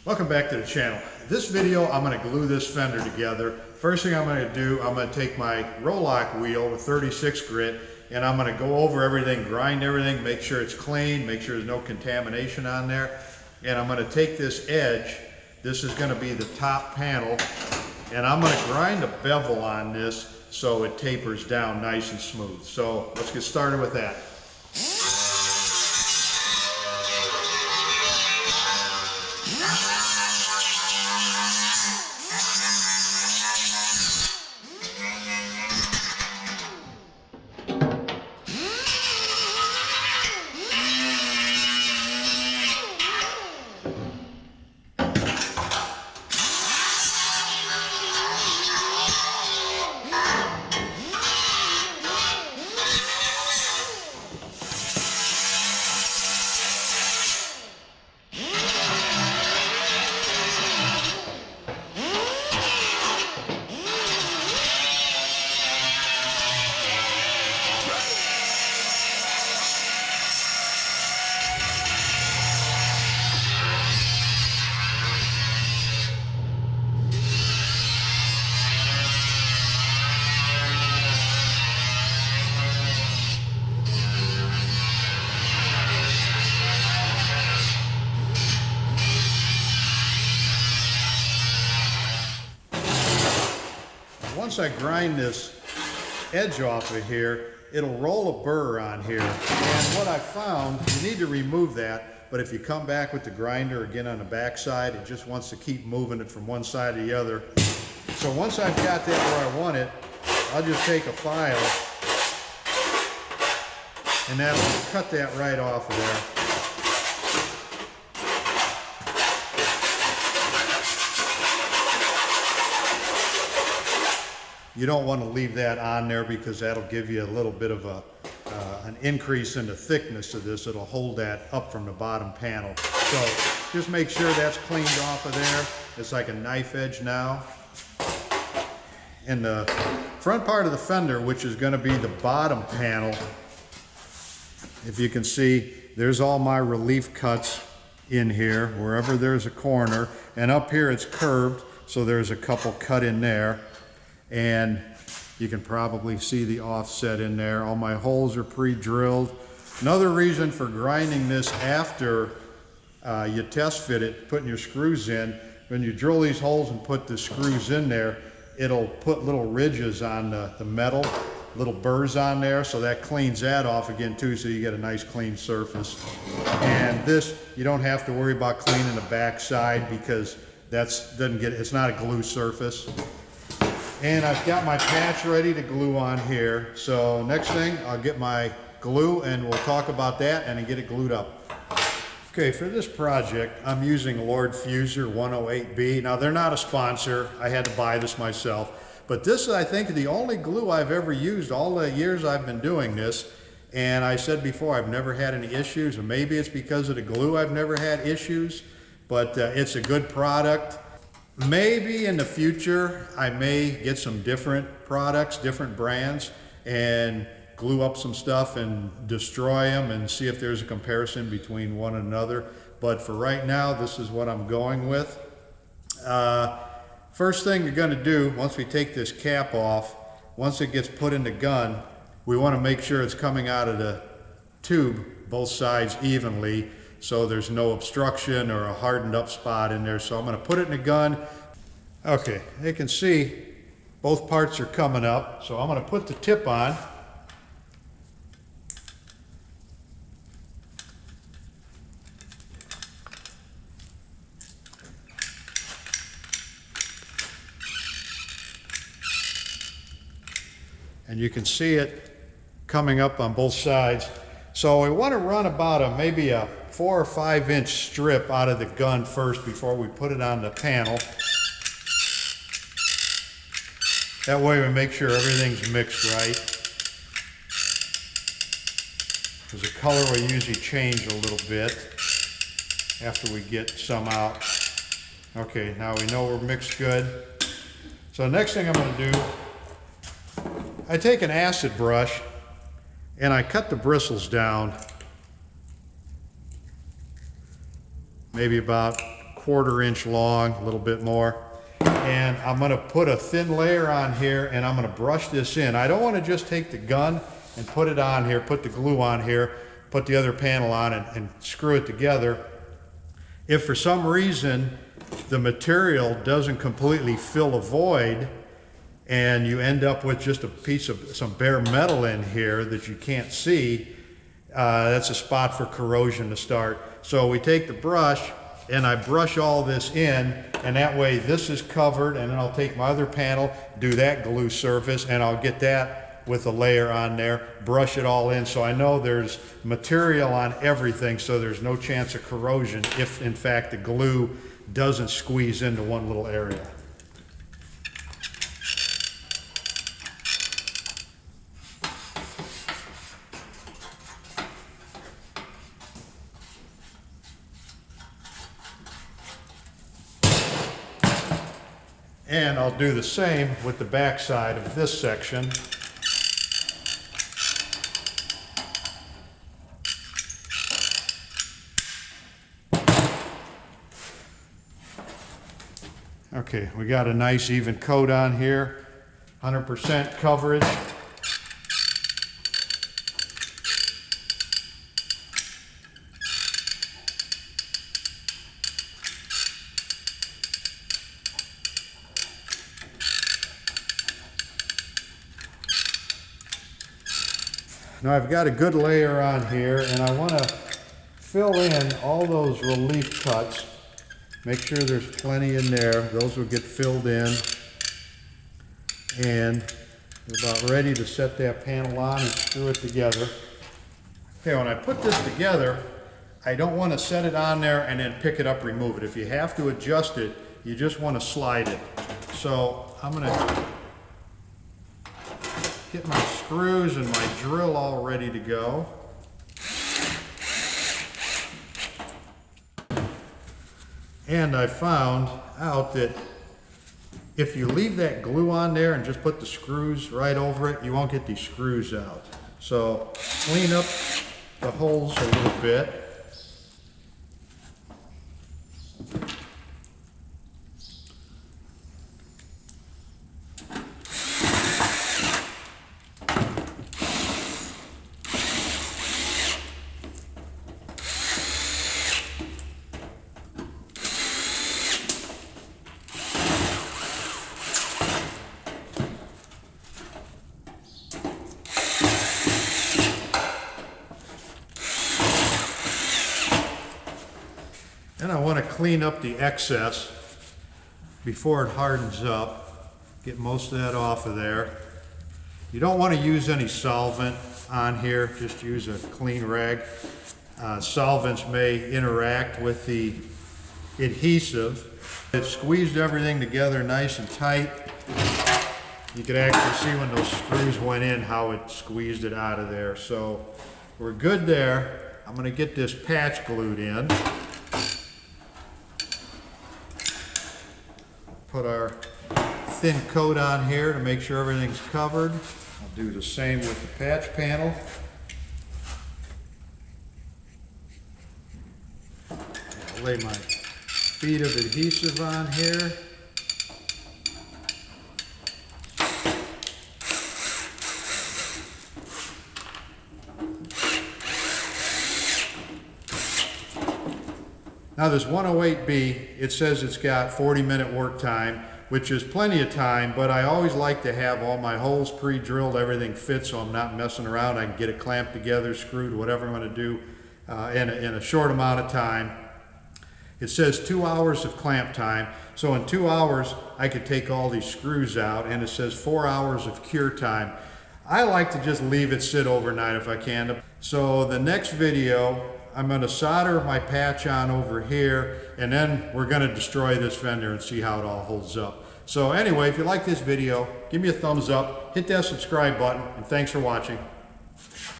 Welcome back to the channel. This video, I'm going to glue this fender together. First thing I'm going to do, I'm going to take my Rolock wheel with 36 grit and I'm going to go over everything, grind everything, make sure it's clean, make sure there's no contamination on there. And I'm going to take this edge, this is going to be the top panel, and I'm going to grind a bevel on this so it tapers down nice and smooth. So let's get started with that. Once I grind this edge off of here, it'll roll a burr on here. And what I found, you need to remove that, but if you come back with the grinder again on the back side, it just wants to keep moving it from one side to the other. So once I've got that where I want it, I'll just take a file and that'll cut that right off of there. You don't want to leave that on there because that'll give you a little bit of an increase in the thickness of this. It'll hold that up from the bottom panel. So just make sure that's cleaned off of there. It's like a knife edge now. And the front part of the fender, which is going to be the bottom panel, if you can see, there's all my relief cuts in here, wherever there's a corner. And up here it's curved, so there's a couple cut in there. And you can probably see the offset in there. All my holes are pre-drilled. Another reason for grinding this after you test fit it, putting your screws in, when you drill these holes and put the screws in there, it'll put little ridges on the metal, little burrs on there, so that cleans that off again too, so you get a nice clean surface. And this, you don't have to worry about cleaning the back side because it's not a glue surface. And I've got my patch ready to glue on here. So next thing, I'll get my glue and we'll talk about that and then get it glued up. Okay, for this project, I'm using Lord Fuser 108B. Now they're not a sponsor. I had to buy this myself. But this is, I think, the only glue I've ever used all the years I've been doing this. And I said before, I've never had any issues. And maybe it's because of the glue I've never had issues. But it's a good product. Maybe in the future, I may get some different products, different brands, and glue up some stuff and destroy them and see if there's a comparison between one and another. But for right now, this is what I'm going with. First thing you're going to do, once we take this cap off, once it gets put in the gun, we want to make sure it's coming out of the tube, both sides evenly, so there's no obstruction or a hardened up spot in there. So I'm going to put it in the gun. Okay, you can see both parts are coming up. So I'm going to put the tip on. And you can see it coming up on both sides. So we want to run about maybe a 4 or 5 inch strip out of the gun first before we put it on the panel. That way we make sure everything's mixed right. Because the color will usually change a little bit after we get some out. Okay, now we know we're mixed good. So next thing I'm going to do, I take an acid brush and I cut the bristles down maybe about 1/4 inch long, a little bit more. And I'm gonna put a thin layer on here and I'm gonna brush this in. I don't wanna just take the gun and put it on here, put the glue on here, put the other panel on and screw it together. If for some reason the material doesn't completely fill a void and you end up with just a piece of some bare metal in here that you can't see, that's a spot for corrosion to start. So we take the brush and I brush all this in, and that way this is covered, and then I'll take my other panel, do that glue surface, and I'll get that with a layer on there, brush it all in so I know there's material on everything, so there's no chance of corrosion if in fact the glue doesn't squeeze into one little area. And I'll do the same with the back side of this section. Okay, we got a nice even coat on here, 100% coverage. Now I've got a good layer on here and I want to fill in all those relief cuts. Make sure there's plenty in there. Those will get filled in. And we're about ready to set that panel on and screw it together. Okay, when I put this together, I don't want to set it on there and then pick it up, remove it. If you have to adjust it, you just want to slide it. So I'm going to get my screws and my drill all ready to go. And I found out that if you leave that glue on there and just put the screws right over it, you won't get these screws out. So clean up the holes a little bit. And I want to clean up the excess before it hardens up. Get most of that off of there. You don't want to use any solvent on here, just use a clean rag. Solvents may interact with the adhesive. It squeezed everything together nice and tight. You could actually see when those screws went in how it squeezed it out of there. So we're good there. I'm going to get this patch glued in. Put our thin coat on here to make sure everything's covered. I'll do the same with the patch panel. I'll lay my bead of adhesive on here. Now this 108B, it says it's got 40-minute work time, which is plenty of time, but I always like to have all my holes pre-drilled, everything fits, so I'm not messing around. I can get it clamped together, screwed, whatever I'm going to do in a short amount of time. It says 2 hours of clamp time, so in 2 hours I could take all these screws out, and it says 4 hours of cure time. I like to just leave it sit overnight if I can. So the next video, I'm going to solder my patch on over here, and then we're going to destroy this fender and see how it all holds up. So anyway, if you like this video, give me a thumbs up, hit that subscribe button, and thanks for watching.